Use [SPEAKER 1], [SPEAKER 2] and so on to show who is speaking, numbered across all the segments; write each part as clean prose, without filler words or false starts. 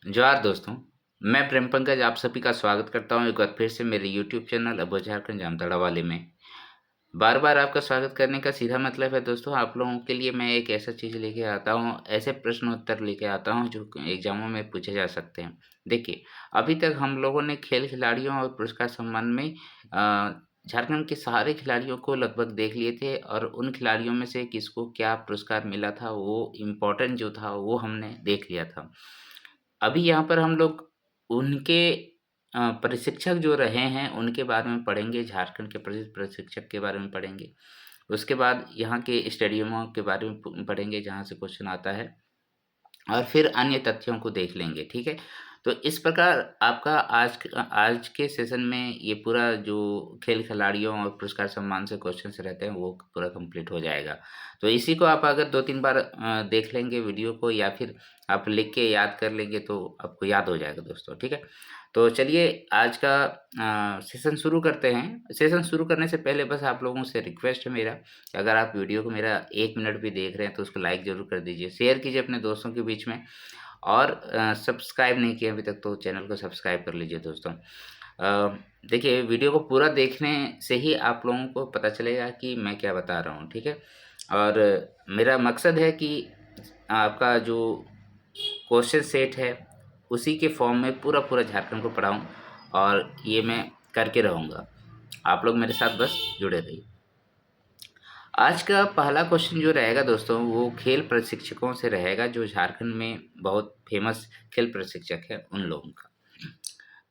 [SPEAKER 1] जोहार दोस्तों, मैं प्रेम पंकज आप सभी का स्वागत करता हूँ एक बार फिर से मेरे यूट्यूब चैनल अबोझ झारखंड जामताड़ा वाले में। बार-बार आपका स्वागत करने का सीधा मतलब है दोस्तों आप लोगों के लिए मैं एक ऐसा चीज़ लेके आता हूँ, ऐसे प्रश्न उत्तर लेके आता हूँ जो एग्ज़ामों में पूछे जा सकते हैं। देखिए, अभी तक हम लोगों ने खेल खिलाड़ियों और पुरस्कार सम्मान में झारखंड के सारे खिलाड़ियों को लगभग देख लिए थे और उन खिलाड़ियों में से किसको क्या पुरस्कार मिला था, वो इम्पोर्टेंट जो था वो हमने देख लिया था। अभी यहाँ पर हम लोग उनके प्रशिक्षक जो रहे हैं, उनके बारे में पढ़ेंगे, झारखंड के प्रसिद्ध प्रशिक्षक के बारे में पढ़ेंगे। उसके बाद यहाँ के स्टेडियमों के बारे में पढ़ेंगे जहाँ से क्वेश्चन आता है और फिर अन्य तथ्यों को देख लेंगे, ठीक है? तो इस प्रकार आपका आज के सेशन में ये पूरा जो खेल खिलाड़ियों और पुरस्कार सम्मान से क्वेश्चन्स रहते हैं, वो पूरा कंप्लीट हो जाएगा। तो इसी को आप अगर 2-3 बार देख लेंगे वीडियो को या फिर आप लिख के याद कर लेंगे, तो आपको याद हो जाएगा दोस्तों, ठीक है? तो चलिए आज का सेशन शुरू करते हैं। सेशन शुरू करने से पहले बस आप लोगों से रिक्वेस्ट है मेरा, कि अगर आप वीडियो को मेरा 1 मिनट भी देख रहे हैं, तो उसको लाइक ज़रूर कर दीजिए, शेयर कीजिए अपने दोस्तों के बीच में और सब्सक्राइब नहीं किया अभी तक तो चैनल को सब्सक्राइब कर लीजिए दोस्तों। देखिए वीडियो को पूरा देखने से ही आप लोगों को पता चलेगा कि मैं क्या बता रहा हूँ, ठीक है? और मेरा मकसद है कि आपका जो क्वेश्चन सेट है, उसी के फॉर्म में पूरा झारखंड को पढ़ाऊँ और ये मैं करके रहूँगा। आप लोग मेरे साथ बस जुड़े रहिए। आज का पहला क्वेश्चन जो रहेगा दोस्तों, वो खेल प्रशिक्षकों से रहेगा, जो झारखंड में बहुत फेमस खेल प्रशिक्षक हैं, उन लोगों का।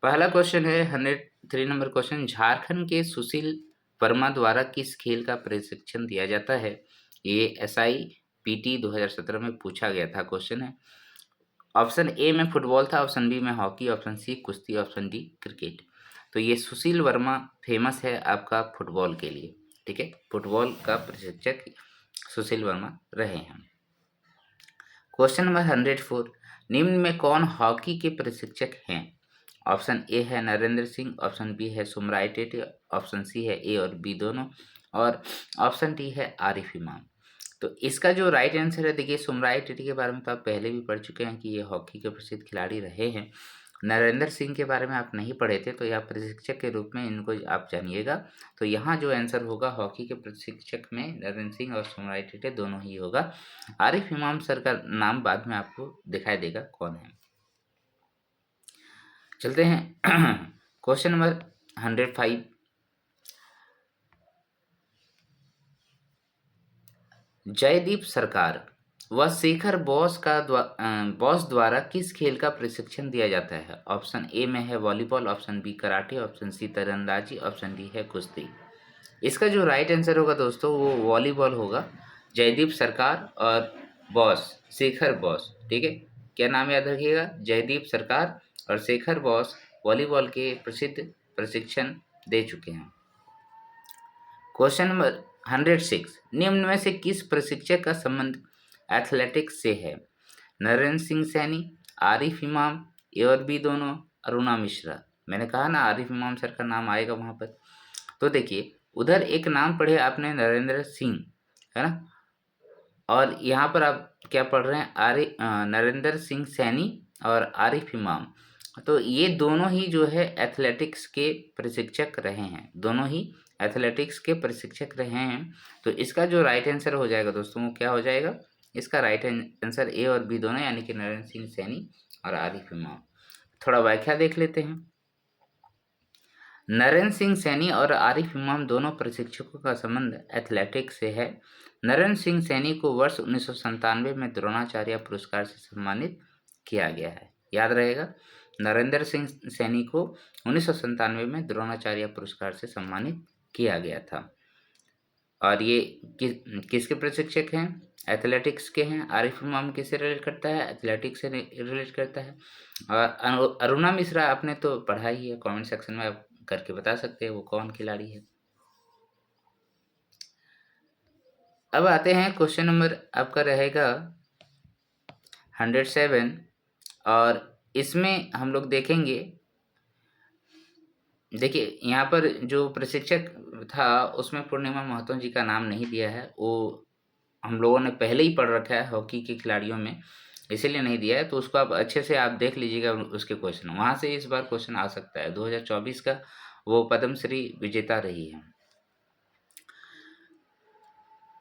[SPEAKER 1] पहला क्वेश्चन है 103 नंबर क्वेश्चन, झारखंड के सुशील वर्मा द्वारा किस खेल का प्रशिक्षण दिया जाता है? ये SIPT 2017 में पूछा गया था क्वेश्चन है। ऑप्शन ए में फुटबॉल था, ऑप्शन बी में हॉकी, ऑप्शन सी कुश्ती, ऑप्शन डी क्रिकेट। तो ये सुशील वर्मा फेमस है आपका फुटबॉल के लिए, ठीक है? फुटबॉल का प्रशिक्षक सुशील वर्मा रहे हैं। क्वेश्चन नंबर 104, निम्न में कौन हॉकी के प्रशिक्षक हैं? ऑप्शन ए है नरेंद्र सिंह, ऑप्शन बी है सुमराय टेटे, ऑप्शन सी है ए और बी दोनों और ऑप्शन डी है आरिफ इमाम। तो इसका जो राइट आंसर है, देखिए सुमराय टेटी के बारे में तो आप पहले भी पढ़ चुके हैं कि ये हॉकी के प्रसिद्ध खिलाड़ी रहे हैं। नरेंद्र सिंह के बारे में आप नहीं पढ़े थे, तो यह प्रशिक्षक के रूप में इनको आप जानिएगा। तो यहाँ जो आंसर होगा हॉकी के प्रशिक्षक में नरेंद्र सिंह और सुमराय टेटे दोनों ही होगा। आरिफ इमाम सर का नाम बाद में आपको दिखाई देगा कौन है। चलते हैं क्वेश्चन नंबर 105, जयदीप सरकार व शेखर बॉस द्वारा किस खेल का प्रशिक्षण दिया जाता है? ऑप्शन ए में है volleyball, option B karate, option C तीरंदाजी, ऑप्शन डी है कुश्ती। इसका जो राइट आंसर होगा दोस्तों, वो वॉलीबॉल होगा। जयदीप सरकार और बॉस शेखर बॉस, ठीक है? क्या नाम याद रखिएगा, जयदीप सरकार और शेखर बॉस वॉलीबॉल के प्रसिद्ध प्रशिक्षण दे चुके हैं। क्वेश्चन नंबर 106, निम्न में से किस प्रशिक्षक का संबंध एथलेटिक्स से है? नरेंद्र सिंह सैनी, आरिफ इमाम, ए और बी दोनों, अरुणा मिश्रा। मैंने कहा ना आरिफ इमाम सर का नाम आएगा वहाँ पर। तो देखिए उधर एक नाम पढ़े आपने नरेंद्र सिंह, है ना? और यहाँ पर आप क्या पढ़ रहे हैं, नरेंद्र सिंह सैनी और आरिफ इमाम। तो ये दोनों ही जो है एथलेटिक्स के प्रशिक्षक रहे हैं, दोनों ही एथलेटिक्स के प्रशिक्षक रहे हैं। तो इसका जो राइट आंसर हो जाएगा दोस्तों, वो क्या हो जाएगा? इसका राइट आंसर ए और बी दोनों, यानी कि नरेंद्र सिंह सैनी और आरिफ इमाम। थोड़ा व्याख्या देख लेते हैं। नरेंद्र सिंह सैनी और आरिफ इमाम दोनों प्रशिक्षकों का संबंध एथलेटिक्स से है। नरेंद्र सिंह सैनी को वर्ष 1997 में द्रोणाचार्य पुरस्कार से सम्मानित किया गया है, याद रहेगा। नरेंद्र सिंह सैनी को 1997 में द्रोणाचार्य पुरस्कार से सम्मानित किया गया था। और ये किसके प्रशिक्षक हैं? एथलेटिक्स के हैं। आरिफ इमाम किससे रिलेट करता है? एथलेटिक्स से रिलेट करता है। और अरुणा मिश्रा आपने तो पढ़ा ही है, कमेंट सेक्शन में आप करके बता सकते हैं वो कौन खिलाड़ी है। अब आते हैं क्वेश्चन नंबर आपका रहेगा 107 और इसमें हम लोग देखेंगे, देखिए यहाँ पर जो प्रशिक्षक था उसमें पूर्णिमा महतो जी का नाम नहीं दिया है, वो हम लोगों ने पहले ही पढ़ रखा है हॉकी के खिलाड़ियों में। इसीलिए नहीं दिया है, तो उसको आप अच्छे से आप देख लीजिएगा उसके क्वेश्चन, वहाँ से इस बार क्वेश्चन आ सकता है। 2024 का वो पद्मश्री विजेता रही है।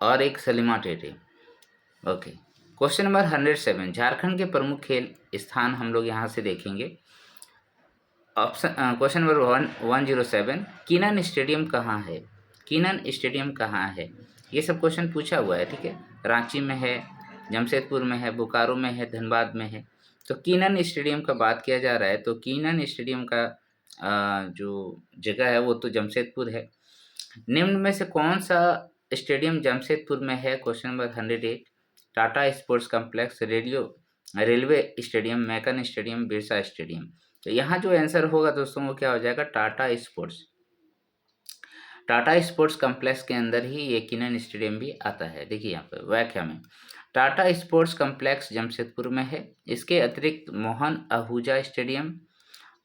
[SPEAKER 1] और एक Salima Tete. Okay, question number 107, Jharkhand के प्रमुख खेल स्थान हम लोग यहाँ से देखेंगे। ऑप्शन क्वेश्चन नंबर 107, किनन स्टेडियम कहाँ है? किनन स्टेडियम कहाँ है? ये सब क्वेश्चन पूछा हुआ है, ठीक है। रांची में है, जमशेदपुर में है, बोकारो में है, धनबाद में है। तो किनन स्टेडियम का बात किया जा रहा है, तो किनन स्टेडियम का जो जगह है वो तो जमशेदपुर है। निम्न में से कौन सा स्टेडियम जमशेदपुर में है? Question number 108, Tata sports complex, railway stadium, McKeon stadium, Birsa stadium. तो यहाँ जो आंसर होगा दोस्तों वो क्या हो जाएगा? Tata sports. Tata sports complex के अंदर ही ये किनन स्टेडियम भी आता है। देखिए यहाँ पर व्याख्या में, टाटा स्पोर्ट्स कॉम्प्लेक्स जमशेदपुर में है। इसके अतिरिक्त मोहन आहूजा स्टेडियम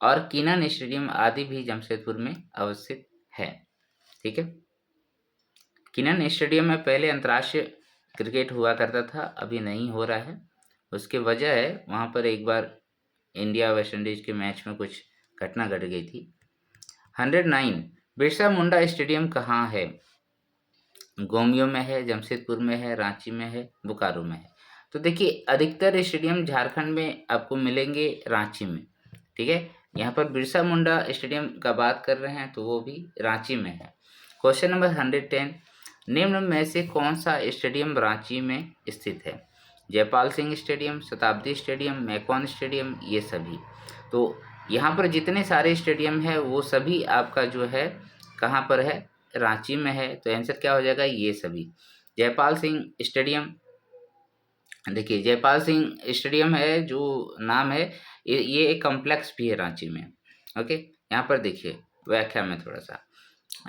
[SPEAKER 1] और किनन स्टेडियम आदि भी जमशेदपुर में अवस्थित है। ठीक है। किनन स्टेडियम में पहले अंतर्राष्ट्रीय क्रिकेट हुआ करता था, अभी नहीं हो रहा है। उसकी वजह है वहाँ पर एक बार इंडिया वेस्ट इंडीज के मैच में कुछ घटना घट गई थी। 109, बिरसा मुंडा स्टेडियम कहाँ है? गोमियो में है, जमशेदपुर में है, रांची में है, बोकारो में है। तो देखिए अधिकतर स्टेडियम झारखंड में आपको मिलेंगे रांची में, ठीक है। यहाँ पर बिरसा मुंडा स्टेडियम का बात कर रहे हैं तो वो भी रांची में है। क्वेश्चन नंबर 110, निम्न में से कौन सा स्टेडियम रांची में स्थित है? जयपाल सिंह स्टेडियम, शताब्दी स्टेडियम, मैकॉन स्टेडियम, ये सभी। तो यहाँ पर जितने सारे स्टेडियम है वो सभी आपका जो है कहाँ पर है? रांची में है। तो आंसर क्या हो जाएगा? ये सभी। जयपाल सिंह स्टेडियम, देखिए जयपाल सिंह स्टेडियम है जो नाम है, ये एक कॉम्प्लेक्स भी है रांची में। ओके, यहाँ पर देखिए व्याख्या में थोड़ा सा,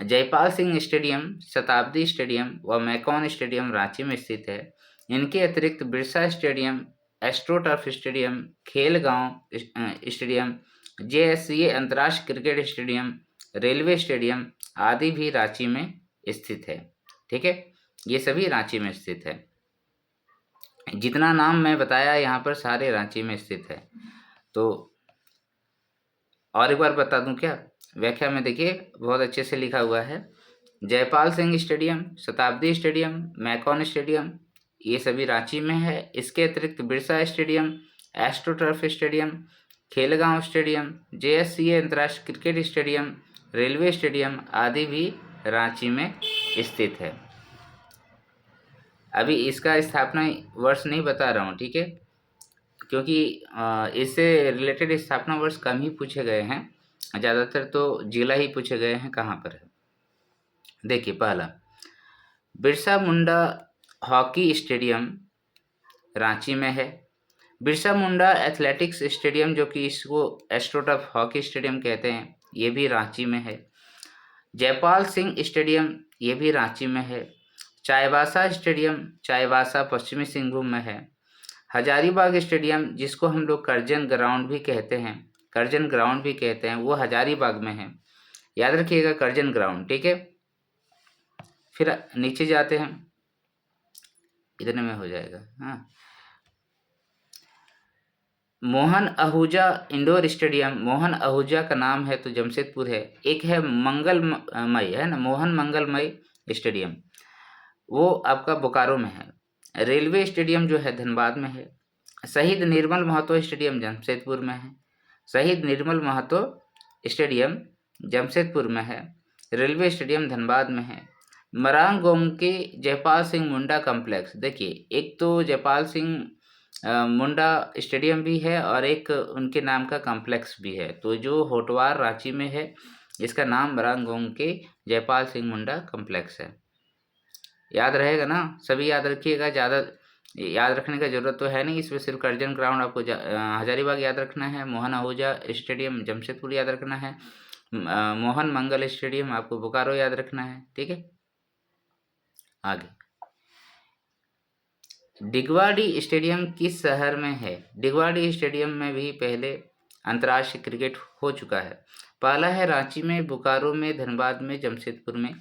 [SPEAKER 1] जयपाल सिंह स्टेडियम, शताब्दी स्टेडियम व मैकॉन स्टेडियम रांची में स्थित है। इनके अतिरिक्त Birsa stadium, astroturf stadium, Khelgaon stadium, JSCA अंतर्राष्ट्रीय क्रिकेट स्टेडियम, रेलवे स्टेडियम आदि भी रांची में स्थित है। ठीक है, ये सभी रांची में स्थित है। जितना नाम मैं बताया यहाँ पर सारे रांची में स्थित है। तो और एक बार बता दूं क्या? व्याख्या में देखिए बहुत अच्छे से लिखा हुआ है, जयपाल सिंह स्टेडियम, शताब्दी स्टेडियम, मैकॉन स्टेडियम, ये सभी रांची में है। इसके अतिरिक्त Birsa stadium, astroturf stadium, Khelgaon stadium, JSCA अंतर्राष्ट्रीय क्रिकेट स्टेडियम, रेलवे स्टेडियम आदि भी रांची में स्थित है। अभी इसका स्थापना वर्ष नहीं बता रहा हूँ, ठीक है, क्योंकि इससे रिलेटेड स्थापना वर्ष कम ही पूछे गए हैं, ज़्यादातर तो जिला ही पूछे गए हैं कहाँ पर है। देखिए पहला, बिरसा मुंडा हॉकी स्टेडियम रांची में है। बिरसा मुंडा एथलेटिक्स स्टेडियम जो कि इसको एस्ट्रोटर्फ हॉकी स्टेडियम कहते हैं, ये भी रांची में है। जयपाल सिंह स्टेडियम ये भी रांची में है। चाईबासा स्टेडियम चाईबासा पश्चिमी सिंहभूम में है। हजारीबाग स्टेडियम जिसको हम लोग करजन ग्राउंड भी कहते हैं, करजन ग्राउंड भी कहते हैं, वो हजारीबाग में है। याद रखिएगा करजन ग्राउंड, ठीक है। फिर नीचे जाते हैं, इतने में हो जाएगा। हाँ, मोहन आहूजा इंडोर स्टेडियम, मोहन आहूजा का नाम है तो जमशेदपुर है। एक है मंगलमय, है ना, मोहन मंगलमय स्टेडियम, वो आपका बोकारो में है। रेलवे स्टेडियम जो है धनबाद में है। शहीद निर्मल महतो स्टेडियम जमशेदपुर में है। शहीद निर्मल महतो स्टेडियम जमशेदपुर में है। रेलवे स्टेडियम धनबाद में है। मरांगोंग के जयपाल सिंह मुंडा कॉम्प्लेक्स, देखिए एक तो जयपाल सिंह मुंडा स्टेडियम भी है और एक उनके नाम का कॉम्प्लेक्स भी है। तो जो होटवार रांची में है इसका नाम मरांगोंग के जयपाल सिंह मुंडा कॉम्प्लेक्स है। याद रहेगा ना, सभी याद रखिएगा, ज़्यादा याद रखने का ज़रूरत तो है नहीं। इसमें सिर्फ करजन ग्राउंड आपको हजारीबाग याद रखना है, मोहन आहूजा स्टेडियम जमशेदपुर याद रखना है, मोहन मंगल स्टेडियम आपको बोकारो याद रखना है। ठीक है, आगे डिगवाडी स्टेडियम किस शहर में है? डिगवाडी स्टेडियम में भी पहले अंतर्राष्ट्रीय क्रिकेट हो चुका है। पहला है रांची में, बोकारो में, धनबाद में, जमशेदपुर में।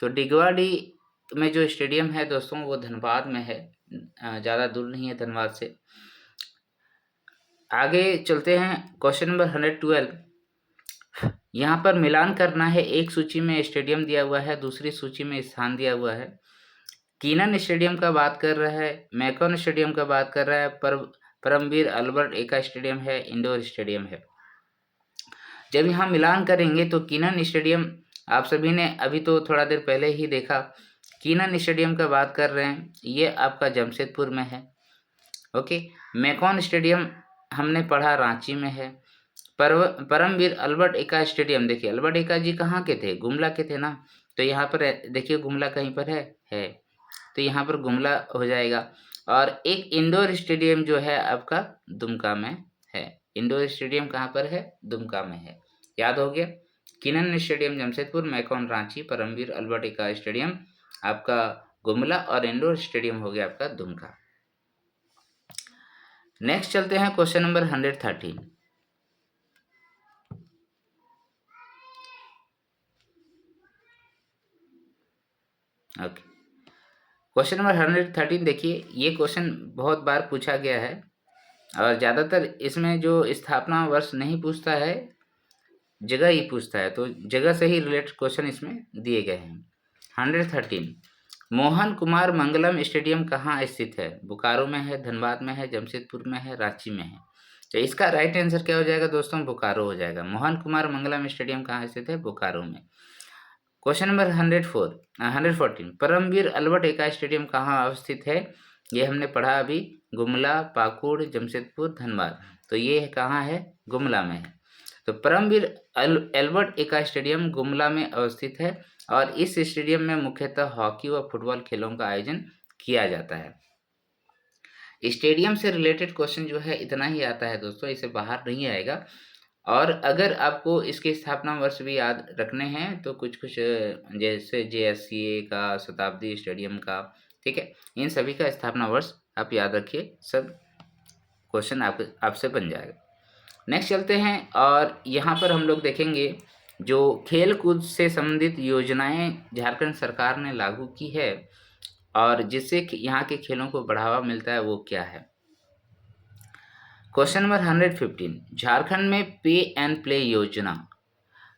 [SPEAKER 1] तो डिगवाडी में जो स्टेडियम है दोस्तों वो धनबाद में है, ज़्यादा दूर नहीं है धनबाद से। आगे चलते हैं क्वेश्चन नंबर 112। यहाँ पर मिलान करना है। एक सूची में स्टेडियम दिया हुआ है, दूसरी सूची में स्थान दिया हुआ है। कीनन स्टेडियम का बात कर रहा है, मैकॉन स्टेडियम का बात कर रहा है, परमवीर अल्बर्ट एका स्टेडियम है, इंडोर स्टेडियम है। जब यहाँ मिलान करेंगे तो कीनन स्टेडियम आप सभी ने अभी तो थोड़ा देर पहले ही देखा। कीनन स्टेडियम का बात कर रहे हैं, ये आपका जमशेदपुर में है। ओके, मैकॉन स्टेडियम हमने पढ़ा रांची में है। परमवीर अल्बर्ट एका स्टेडियम, देखिए अल्बर्ट एका जी कहाँ के थे, गुमला के थे ना। तो यहाँ पर देखिए गुमला कहीं पर है तो यहाँ पर गुमला हो जाएगा। और एक इंडोर स्टेडियम जो है आपका दुमका में है। इंडोर स्टेडियम कहाँ पर है, दुमका में है। याद हो गया। Keenan stadium Jamshedpur, MECON Ranchi, Paramvir Albert Ekka stadium आपका गुमला और इंडोर स्टेडियम हो गया आपका दुमका। नेक्स्ट चलते हैं question number 113। Okay, question number 113 देखिए। ये क्वेश्चन बहुत बार पूछा गया है और ज़्यादातर इसमें जो स्थापना वर्ष नहीं पूछता है, जगह ही पूछता है। तो जगह से ही रिलेटेड क्वेश्चन इसमें दिए गए हैं। 113, मोहन कुमार मंगलम स्टेडियम कहाँ स्थित है? बोकारो में है, धनबाद में है, जमशेदपुर में है, रांची में है। तो इसका राइट आंसर क्या हो जाएगा दोस्तों? बोकारो हो जाएगा। मोहन कुमार मंगलम स्टेडियम कहाँ स्थित है? बोकारो में। Question number 114, Paramvir Albert Ekka stadium कहाँ अवस्थित है? ये हमने पढ़ा अभी, गुमला, पाकुड़, जमशेदपुर, धनबाद। तो ये कहाँ है? गुमला में है। तो परमवीर अल्बर्ट एका स्टेडियम गुमला में अवस्थित है और इस स्टेडियम में मुख्यतः हॉकी व फुटबॉल खेलों का आयोजन किया जाता है। स्टेडियम से रिलेटेड क्वेश्चन जो है इतना ही आता है दोस्तों, इसे बाहर नहीं आएगा। और अगर आपको इसके स्थापना वर्ष भी याद रखने हैं तो कुछ जैसे JSCA का, शताब्दी स्टेडियम का, ठीक है, इन सभी का स्थापना वर्ष आप याद रखिए, सब क्वेश्चन आपसे बन जाएगा। नेक्स्ट चलते हैं और यहाँ पर हम लोग देखेंगे जो खेल कूद से संबंधित योजनाएं झारखंड सरकार ने लागू की है और जिससे यहाँ के खेलों को बढ़ावा मिलता है, वो क्या है। क्वेश्चन नंबर 115, झारखंड में पे एंड प्ले योजना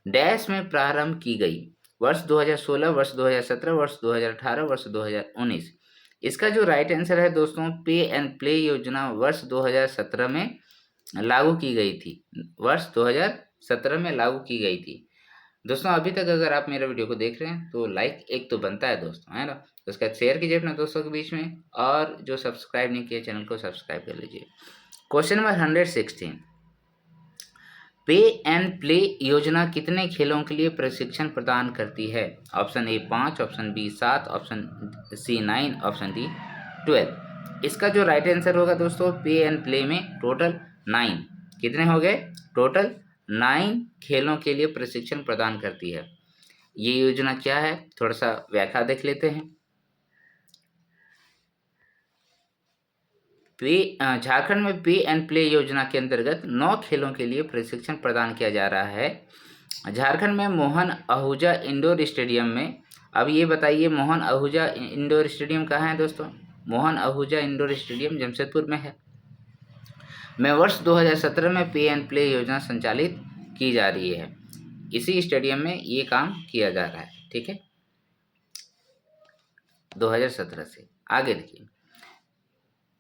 [SPEAKER 1] डैश में प्रारंभ की गई? वर्ष 2016, वर्ष 2017, वर्ष 2018, वर्ष 2019। इसका जो राइट आंसर है दोस्तों, पे एंड प्ले योजना वर्ष 2017 में लागू की गई थी। वर्ष 2017 में लागू की गई थी। दोस्तों अभी तक अगर आप मेरा वीडियो को देख रहे हैं तो लाइक एक तो बनता है दोस्तों, है ना। उसके बाद शेयर कीजिए अपने दोस्तों के बीच में, और जो सब्सक्राइब नहीं किए चैनल को सब्सक्राइब कर लीजिए। क्वेश्चन नंबर 116, पे एंड प्ले योजना कितने खेलों के लिए प्रशिक्षण प्रदान करती है? Option A 5, option B 7, option C 9, option D 12। इसका जो राइट आंसर होगा दोस्तों, पे एंड प्ले में टोटल 9, कितने हो गए? टोटल 9 खेलों के लिए प्रशिक्षण प्रदान करती है। ये योजना क्या है, थोड़ा सा व्याख्या देख लेते हैं। झारखंड में पे एंड प्ले योजना के अंतर्गत 9 खेलों के लिए प्रशिक्षण प्रदान किया जा रहा है। झारखंड में मोहन आहूजा इंडोर स्टेडियम में, अब ये बताइए मोहन आहूजा इंडोर स्टेडियम कहाँ है दोस्तों? मोहन आहूजा इंडोर स्टेडियम जमशेदपुर में है। में वर्ष 2017 में पे एंड प्ले योजना संचालित की जा रही है। इसी स्टेडियम में ये काम किया जा रहा है, ठीक है, 2017 से। आगे देखिए,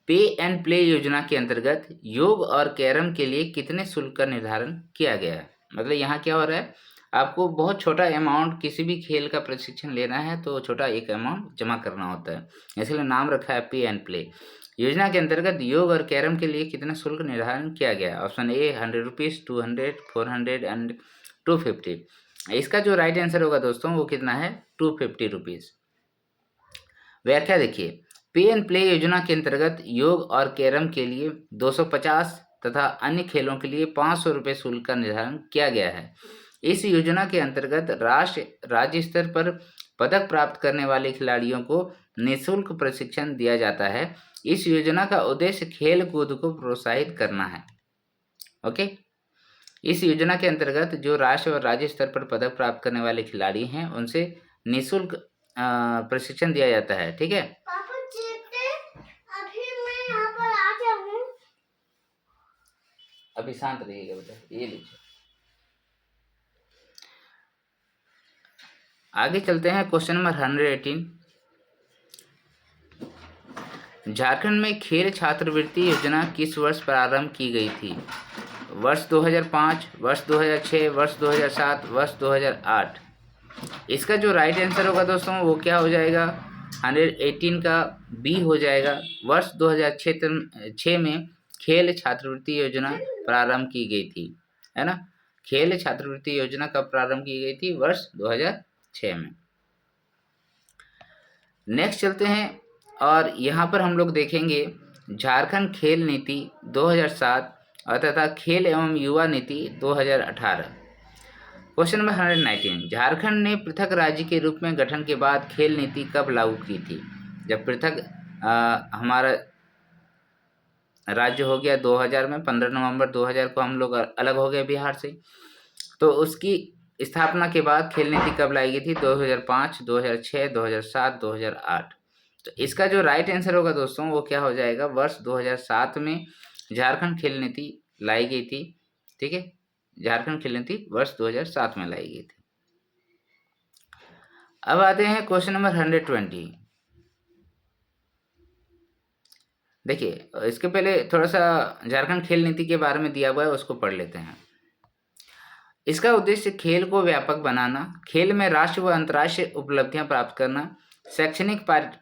[SPEAKER 1] पे एंड प्ले योजना के अंतर्गत योग और कैरम के लिए कितने शुल्क का निर्धारण किया गया है? मतलब यहाँ क्या हो रहा है, आपको बहुत छोटा अमाउंट किसी भी खेल का प्रशिक्षण लेना है तो छोटा एक अमाउंट जमा करना होता है, इसलिए नाम रखा है पे एंड प्ले। योजना के अंतर्गत योग और कैरम के लिए कितना शुल्क निर्धारण किया गया है? Option A 100 rupees, 200, 400 and 250। इसका जो राइट आंसर होगा दोस्तों वो कितना है? 250 रुपीज़। व्याख्या देखिए, पे एंड प्ले योजना के अंतर्गत योग और कैरम के लिए 250 तथा अन्य खेलों के लिए 500 रुपये शुल्क का निर्धारण किया गया है। इस योजना के अंतर्गत राज्य स्तर पर पदक प्राप्त करने वाले खिलाड़ियों को निःशुल्क प्रशिक्षण दिया जाता है। इस योजना का उद्देश्य खेल कूद को प्रोत्साहित करना है। ओके, इस योजना के अंतर्गत जो राष्ट्र और राज्य स्तर पर पदक प्राप्त करने वाले खिलाड़ी हैं उनसे निःशुल्क प्रशिक्षण दिया जाता है, ठीक है। अभी शांत रहिएगा बेटा, ये लीजिए। आगे चलते हैं क्वेश्चन नंबर 118। झारखंड में खेल छात्रवृत्ति योजना किस वर्ष प्रारंभ की गई थी? वर्ष 2005, वर्ष 2006, वर्ष 2007, वर्ष 2008। इसका जो राइट आंसर होगा दोस्तों वो क्या हो जाएगा? 118 का बी हो जाएगा। वर्ष 2006 में खेल छात्रवृत्ति योजना प्रारंभ की गई थी, है ना। खेल छात्रवृत्ति योजना कब प्रारंभ की गई थी? वर्ष 2006 में। नेक्स्ट चलते हैं और यहाँ पर हम लोग देखेंगे झारखंड खेल नीति 2007 और तथा खेल एवं युवा नीति 2018। Question number 119। झारखंड ने पृथक राज्य के रूप में गठन के बाद खेल नीति कब लागू की थी? जब पृथक हमारा राज्य हो गया 2000 में, 15 नवंबर 2000 को हम लोग अलग हो गए बिहार से, तो उसकी स्थापना के बाद खेल नीति कब लाई गई थी? 2005, 2006, 2007, 2008। तो इसका जो राइट आंसर होगा दोस्तों वो क्या हो जाएगा? वर्ष 2007 में झारखंड खेल नीति लाई गई थी। ठीक है, झारखंड खेल नीति वर्ष 2007 में लाई गई थी। अब आते हैं क्वेश्चन नंबर 120। देखिए, इसके पहले थोड़ा सा झारखंड खेल नीति के बारे में दिया हुआ है, उसको पढ़ लेते हैं। इसका उद्देश्य खेल को व्यापक बनाना, खेल में राष्ट्रीय व अंतर्राष्ट्रीय उपलब्धियां प्राप्त करना, शैक्षणिक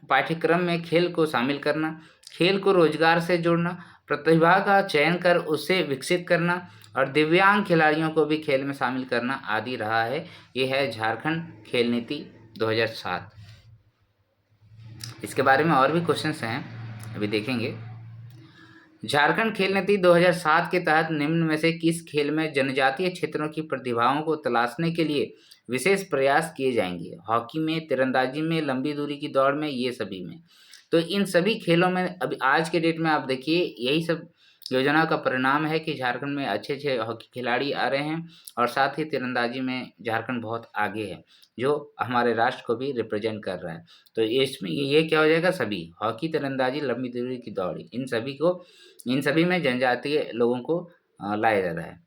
[SPEAKER 1] पाठ्यक्रम में खेल को शामिल करना, खेल को रोजगार से जोड़ना, प्रतिभा का चयन कर उसे विकसित करना और दिव्यांग खिलाड़ियों को भी खेल में शामिल करना आदि रहा है। ये है झारखंड खेल नीति 2007। इसके बारे में और भी क्वेश्चंस हैं, अभी देखेंगे। झारखंड खेल नीति 2007 के तहत निम्न में से किस खेल में जनजातीय क्षेत्रों की प्रतिभाओं को तलाशने के लिए विशेष प्रयास किए जाएंगे? हॉकी में, तीरंदाजी में, लंबी दूरी की दौड़ में, ये सभी में। तो इन सभी खेलों में अभी आज के डेट में आप देखिए यही सब योजना का परिणाम है कि झारखंड में अच्छे अच्छे हॉकी खिलाड़ी आ रहे हैं और साथ ही तीरंदाजी में झारखंड बहुत आगे है, जो हमारे राष्ट्र को भी रिप्रेजेंट कर रहा है। तो इसमें ये क्या हो जाएगा? सभी हॉकी, तीरंदाजी, लंबी दूरी की दौड़, इन सभी में जनजातीय लोगों को लाया जा रहा है।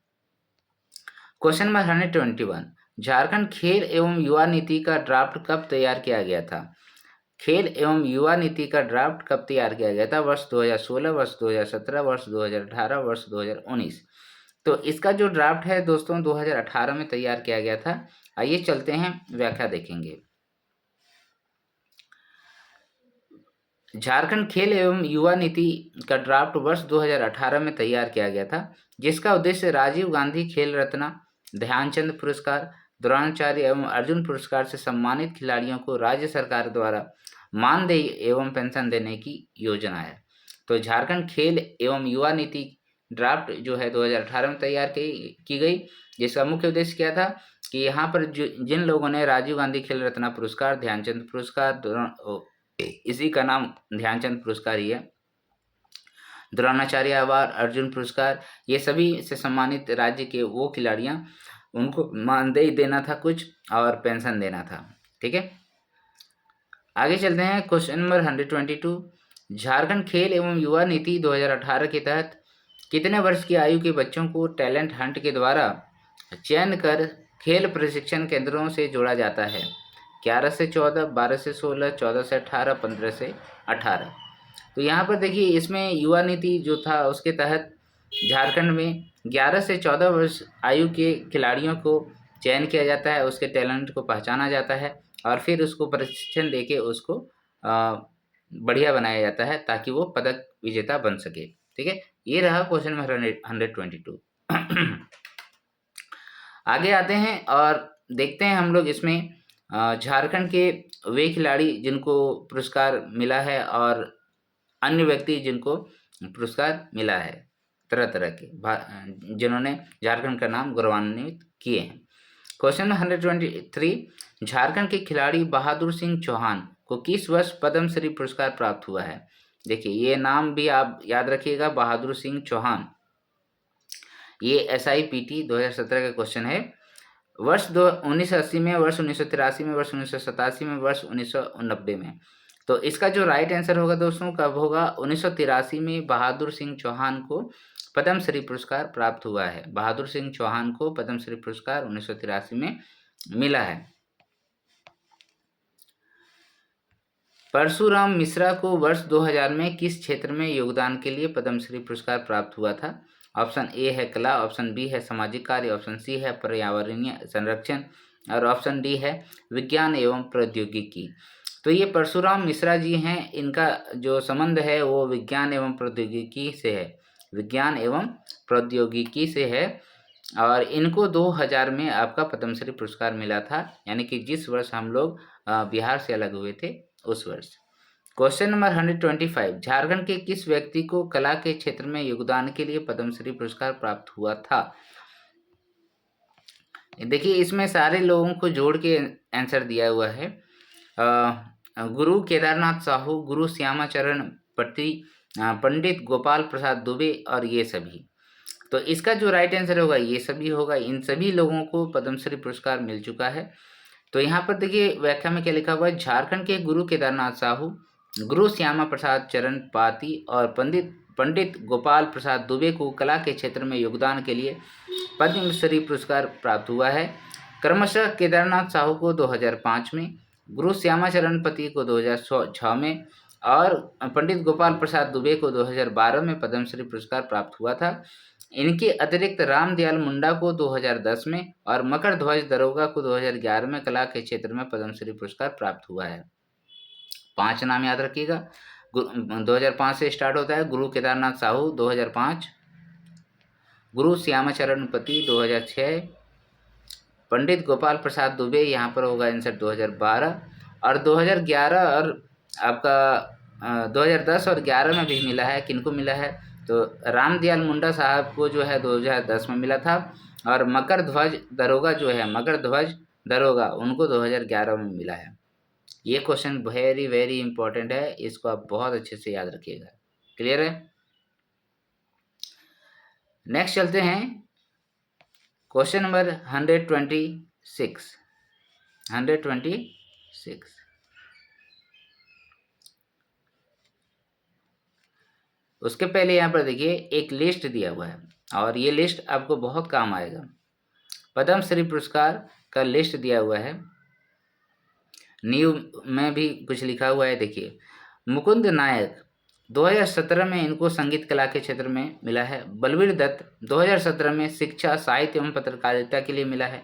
[SPEAKER 1] Question number 121। झारखंड खेल एवं युवा नीति का ड्राफ्ट कब तैयार किया गया था? खेल एवं युवा नीति का ड्राफ्ट कब तैयार किया गया था? वर्ष 2016, वर्ष 2017, वर्ष 2018, वर्ष 2019। तो इसका जो ड्राफ्ट है दोस्तों 2018 में तैयार किया गया था। आइए चलते हैं, व्याख्या देखेंगे। झारखंड खेल एवं युवा नीति का ड्राफ्ट वर्ष 2018 में तैयार किया गया था, जिसका उद्देश्य राजीव गांधी खेल रत्न, ध्यानचंद पुरस्कार, द्रोणाचार्य एवं अर्जुन पुरस्कार से सम्मानित खिलाड़ियों को राज्य सरकार द्वारा मानदेय एवं पेंशन देने की योजना है। तो झारखंड खेल एवं युवा नीति ड्राफ्ट जो है 2018 में तैयार की गई, जिसका मुख्य उद्देश्य क्या था कि यहाँ पर जिन लोगों ने राजीव गांधी खेल रत्न पुरस्कार, ध्यानचंद पुरस्कार, इसी का नाम ध्यानचंद पुरस्कार ही है, द्रोणाचार्य अवार्ड, अर्जुन पुरस्कार, ये सभी से सम्मानित राज्य के वो खिलाड़ियां, उनको मानदेय देना था कुछ और पेंशन देना था। ठीक है, आगे चलते हैं। Question number 122। झारखंड खेल एवं युवा नीति 2018 के तहत कितने वर्ष की आयु के बच्चों को टैलेंट हंट के द्वारा चयन कर खेल प्रशिक्षण केंद्रों से जोड़ा जाता है? 11 से 14, 12 से 16, 14 से 18, 15 से 18। तो यहाँ पर देखिए इसमें युवा नीति जो था उसके तहत झारखंड में 11 से 14 वर्ष आयु के खिलाड़ियों को चयन किया जाता है, उसके टैलेंट को पहचाना जाता है और फिर उसको प्रशिक्षण देके उसको बढ़िया बनाया जाता है ताकि वो पदक विजेता बन सके। ठीक है, ये रहा क्वेश्चन नंबर 122। आगे आते हैं और देखते हैं हम लोग इसमें झारखंड के वे खिलाड़ी जिनको पुरस्कार मिला है और अन्य व्यक्ति जिनको पुरस्कार मिला है, तरह तरह के जिन्होंने झारखंड का नाम गौरवान्वित किए हैं। क्वेश्चन 123। झारखंड के खिलाड़ी बहादुर सिंह चौहान को किस वर्ष पद्मश्री पुरस्कार प्राप्त हुआ है? देखिए ये नाम भी आप याद रखिएगा, बहादुर सिंह चौहान। ये SIPT 2017 का क्वेश्चन है। वर्ष 1980 में, वर्ष 1983 में, वर्ष 1987 में, वर्ष 1990 में। तो इसका जो राइट आंसर होगा दोस्तों कब होगा, 1983 में बहादुर सिंह चौहान को पद्मश्री पुरस्कार प्राप्त हुआ है। बहादुर सिंह चौहान को पद्मश्री पुरस्कार 1983 में मिला है। परशुराम मिश्रा को वर्ष 2000 में किस क्षेत्र में योगदान के लिए पद्मश्री पुरस्कार प्राप्त हुआ था? ऑप्शन ए है कला, ऑप्शन बी है सामाजिक कार्य, ऑप्शन सी है पर्यावरणीय संरक्षण और ऑप्शन डी है विज्ञान एवं प्रौद्योगिकी। तो ये परशुराम मिश्रा जी हैं, इनका जो संबंध है वो विज्ञान एवं प्रौद्योगिकी से है, विज्ञान एवं प्रौद्योगिकी से है। और इनको 2000 में आपका पद्मश्री पुरस्कार मिला था, यानी कि जिस वर्ष हम लोग बिहार से अलग हुए थे उस वर्ष। क्वेश्चन नंबर 125, झारखंड के किस व्यक्ति को कला के क्षेत्र में योगदान के लिए पद्मश्री पुरस्कार प्राप्त हुआ था? देखिए इसमें सारे लोगों को जोड़ के आंसर दिया हुआ है। गुरु केदारनाथ साहू, गुरु श्यामाचरण पट्टी, पंडित गोपाल प्रसाद दुबे और ये सभी। तो इसका जो राइट आंसर होगा ये सभी होगा। इन सभी लोगों को पद्मश्री पुरस्कार मिल चुका है। तो यहाँ पर देखिए व्याख्या में क्या लिखा हुआ है, झारखंड के गुरु केदारनाथ साहू, गुरु श्यामा प्रसाद चरण पाती और पंडित गोपाल प्रसाद दुबे को कला के क्षेत्र में योगदान के लिए पद्मश्री पुरस्कार प्राप्त हुआ है। क्रमशः केदारनाथ साहू को 2005 में, गुरु श्यामा चरण पति को 2006 में और पंडित गोपाल प्रसाद दुबे को 2012 में पद्मश्री पुरस्कार प्राप्त हुआ था। इनके अतिरिक्त रामदयाल मुंडा को 2010 में और मकर ध्वज दरोगा को 2011 में कला के क्षेत्र में पद्मश्री पुरस्कार प्राप्त हुआ है। 5 नाम याद रखिएगा। 2005 से स्टार्ट होता है, गुरु केदारनाथ साहू 2005, गुरु श्यामाचरण पति 2006, पंडित गोपाल प्रसाद दुबे यहाँ पर होगा आंसर 2012 और 2011 और आपका 2010 और 11 में भी मिला है। किनको मिला है? तो रामदयाल मुंडा साहब को जो है 2010 में मिला था और मकर ध्वज दरोगा जो है, मकर ध्वज दरोगा उनको 2011 में मिला है। ये क्वेश्चन वेरी वेरी इंपॉर्टेंट है, इसको आप बहुत अच्छे से याद रखिएगा। क्लियर है? नेक्स्ट चलते हैं क्वेश्चन नंबर 126। उसके पहले यहाँ पर देखिए एक लिस्ट दिया हुआ है और ये लिस्ट आपको बहुत काम आएगा। पद्मश्री पुरस्कार का लिस्ट दिया हुआ है, न्यू में भी कुछ लिखा हुआ है। देखिए मुकुंद नायक 2017 में इनको संगीत कला के क्षेत्र में मिला है। बलवीर दत्त 2017 में शिक्षा, साहित्य एवं पत्रकारिता के लिए मिला है।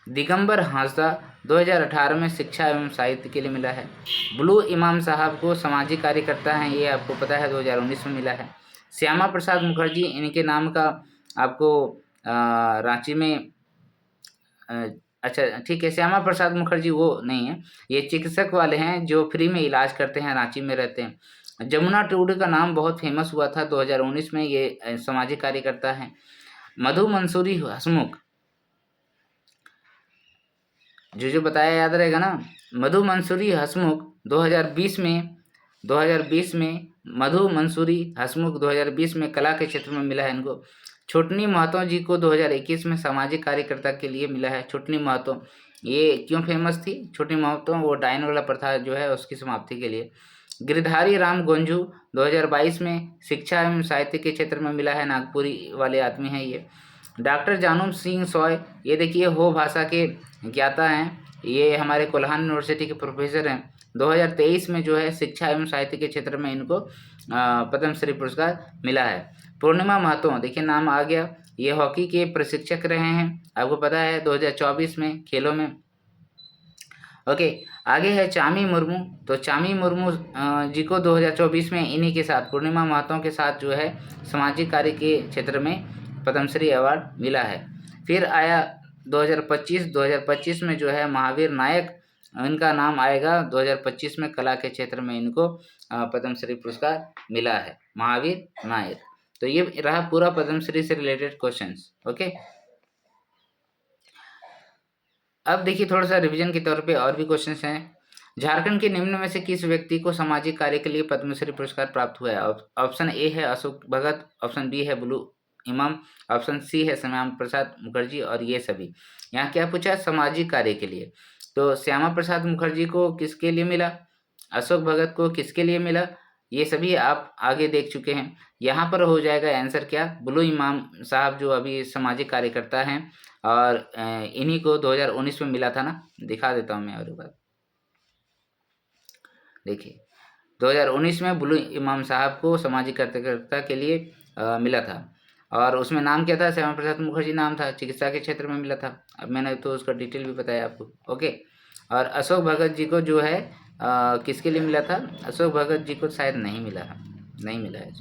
[SPEAKER 1] दिगंबर हांसदा 2018 में शिक्षा एवं साहित्य के लिए मिला है। ब्लू इमाम साहब को सामाजिक कार्यकर्ता हैं, ये आपको पता है 2019 में मिला है। श्यामा प्रसाद मुखर्जी, इनके नाम का आपको रांची में अच्छा ठीक है, श्यामा प्रसाद मुखर्जी वो नहीं है, ये चिकित्सक वाले हैं जो फ्री में इलाज करते हैं, रांची में रहते हैं। जमुना टूडू का नाम बहुत फेमस हुआ था 2019 में, ये सामाजिक कार्यकर्ता हैं। मधु मंसूरी हसमुख, जो बताया याद रहेगा ना। मधु मंसूरी हसमुख 2020 में मधु मंसूरी हसमुख 2020 में कला के क्षेत्र में मिला है इनको। छोटनी महतो जी को 2021 में सामाजिक कार्यकर्ता के लिए मिला है। छोटनी महतो ये क्यों फेमस थी? छोटनी महतो वो डायन वाला प्रथा जो है उसकी समाप्ति के लिए। गिरधारी राम गोंजू 2022 में शिक्षा एवं साहित्य के क्षेत्र में मिला है, नागपुरी वाले आदमी हैं ये। डॉक्टर जानू सिंह सॉय, ये देखिए हो भाषा के ज्ञाता हैं, ये हमारे कोल्हान यूनिवर्सिटी के प्रोफेसर हैं। 2023 में जो है शिक्षा एवं साहित्य के क्षेत्र में इनको पद्मश्री पुरस्कार मिला है। पूर्णिमा महतो, देखिए नाम आ गया, ये हॉकी के प्रशिक्षक रहे हैं, आपको पता है 2024 में खेलों में। ओके, आगे है चामी मुर्मू। तो चामी मुर्मू जी को 2024 में इन्हीं के साथ, पूर्णिमा महतो के साथ जो है सामाजिक कार्य के क्षेत्र में पद्मश्री अवार्ड मिला है। फिर आया 2025 में जो है महावीर नायक, इनका नाम आएगा 2025 में कला के क्षेत्र में इनको पद्मश्री पुरस्कार मिला है, महावीर नायक। तो ये रहा पूरा पद्मश्री से रिलेटेड क्वेश्चंस। ओके, अब देखिए थोड़ा सा रिवीजन के तौर पे और भी क्वेश्चंस हैं। झारखंड के निम्न में से किस व्यक्ति को सामाजिक कार्य के लिए पद्मश्री पुरस्कार प्राप्त हुआ है? ऑप्शन ए है अशोक भगत, ऑप्शन बी है ब्लू इमाम, ऑप्शन सी है श्यामा प्रसाद मुखर्जी और ये सभी। यहाँ क्या पूछा है? सामाजिक कार्य के लिए। तो श्यामा प्रसाद मुखर्जी को किसके लिए मिला? अशोक भगत को किसके लिए मिला, ये सभी आप आगे देख चुके हैं। यहाँ पर हो जाएगा आंसर क्या, बुलु इमाम साहब जो अभी सामाजिक कार्यकर्ता हैं और इन्हीं को 2019 में मिला था ना। दिखा देता हूँ मैं और एक बार, देखिए 2019 में बुलु इमाम साहब को सामाजिक कार्यकर्ता के लिए मिला था और उसमें नाम क्या था, श्यामा प्रसाद मुखर्जी नाम था, चिकित्सा के क्षेत्र में मिला था। अब मैंने तो उसका डिटेल भी बताया आपको, ओके। और अशोक भगत जी को जो है किसके लिए मिला था, अशोक भगत जी को शायद नहीं मिला है, नहीं मिला है,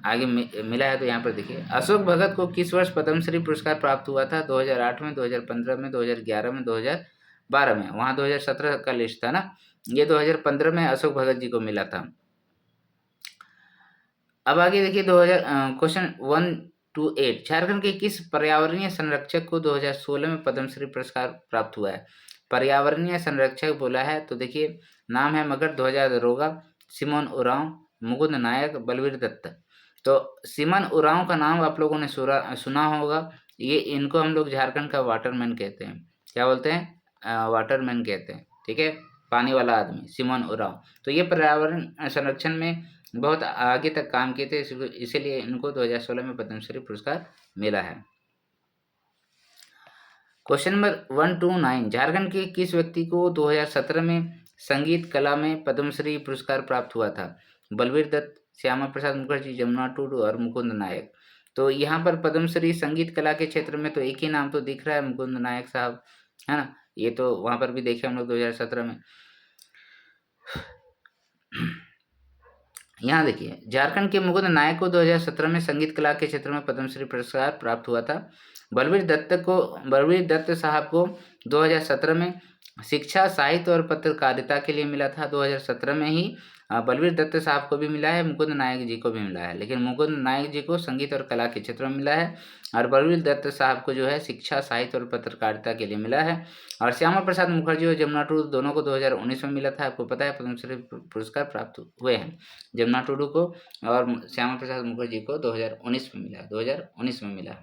[SPEAKER 1] आगे मिला है। तो यहाँ पर देखिए अशोक भगत को किस वर्ष पद्मश्री पुरस्कार प्राप्त हुआ था, 2008 में, 2015 में, 2011 में, 2012 में। वहाँ 2017 का लिस्ट था ना, ये 2015 में अशोक भगत जी को मिला था। अब आगे देखिए क्वेश्चन 1 to 8, झारखंड के किस पर्यावरणीय संरक्षक को 2016 में पद्मश्री पुरस्कार प्राप्त हुआ है। पर्यावरणीय संरक्षक बोला है तो देखिए नाम है मगध ध्वजा दरोगा, सिमोन उरांव, मुकुंद नायक, बलवीर दत्त। तो सिमन उरांव का नाम आप लोगों ने सुना होगा। ये इनको हम लोग झारखंड का वाटरमैन कहते हैं। क्या बोलते हैं, वाटरमैन कहते हैं, ठीक है, पानी वाला आदमी, सिमन उरांव। तो ये पर्यावरण संरक्षण में बहुत आगे तक काम किए थे, इसीलिए इनको 2016 में पद्मश्री पुरस्कार मिला है। क्वेश्चन नंबर 1 to 9, झारखंड के किस व्यक्ति को 2017 में संगीत कला में पद्मश्री पुरस्कार प्राप्त हुआ था। बलवीर दत्त, श्यामा प्रसाद मुखर्जी, जमुना टुडू और मुकुंद नायक। तो यहाँ पर पद्मश्री संगीत कला के क्षेत्र में तो एक ही नाम तो दिख रहा है, मुकुंद नायक साहब, है ना। ये तो वहाँ पर भी देखे हम लोग 2017 में। यहाँ देखिए झारखंड के मुकुंद नायक को 2017 में संगीत कला के क्षेत्र में पद्मश्री पुरस्कार प्राप्त हुआ था। बलवीर दत्त साहब को 2017 में शिक्षा, साहित्य और पत्रकारिता के लिए मिला था। 2017 में ही बलवीर दत्त साहब को भी मिला है, मुकुंद नायक जी को भी मिला है, लेकिन मुकुंद नायक जी को संगीत और कला के क्षेत्र में मिला है और बलवीर दत्त साहब को जो है शिक्षा, साहित्य और पत्रकारिता के लिए मिला है। और श्यामा प्रसाद मुखर्जी और जमुना टुडू दोनों को 2019 में मिला था। आपको पता है पद्मश्री पुरस्कार प्राप्त हुए हैं जमुना टुडू को और श्यामा प्रसाद मुखर्जी को 2019 में मिला, 2019 में मिला।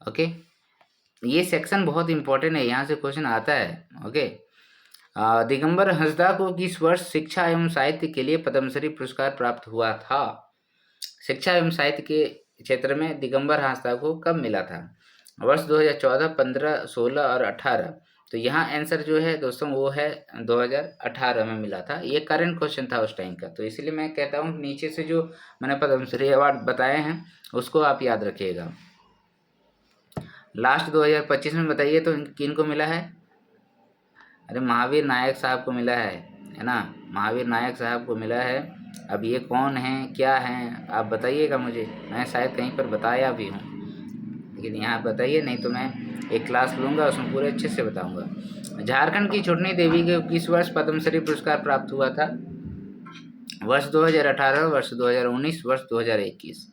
[SPEAKER 1] ओके, ये सेक्शन बहुत इंपॉर्टेंट है, यहाँ से क्वेश्चन आता है। ओके, दिगंबर हंसदा को किस वर्ष शिक्षा एवं साहित्य के लिए पद्मश्री पुरस्कार प्राप्त हुआ था। शिक्षा एवं साहित्य के क्षेत्र में दिगंबर हंसदा को कब मिला था। वर्ष 2014, 15, 16 और 18। तो यहाँ आंसर जो है दोस्तों वो है 2018 में मिला था। ये करंट क्वेश्चन था उस टाइम का, तो इसलिए मैं कहता हूँ नीचे से जो मैंने पद्मश्री अवार्ड बताए हैं उसको आप याद रखिएगा। लास्ट 2025 में बताइए तो किन को मिला है। अरे महावीर नायक साहब को मिला है ना, महावीर नायक साहब को मिला है। अब ये कौन है, क्या है, आप बताइएगा मुझे। मैं शायद कहीं पर बताया भी हूँ, लेकिन यहाँ बताइए, नहीं तो मैं एक क्लास लूँगा उसमें पूरे अच्छे से बताऊँगा। झारखंड की छोटनी देवी को किस वर्ष पद्मश्री पुरस्कार प्राप्त हुआ था। वर्ष 2018, वर्ष 2019, वर्ष 2021।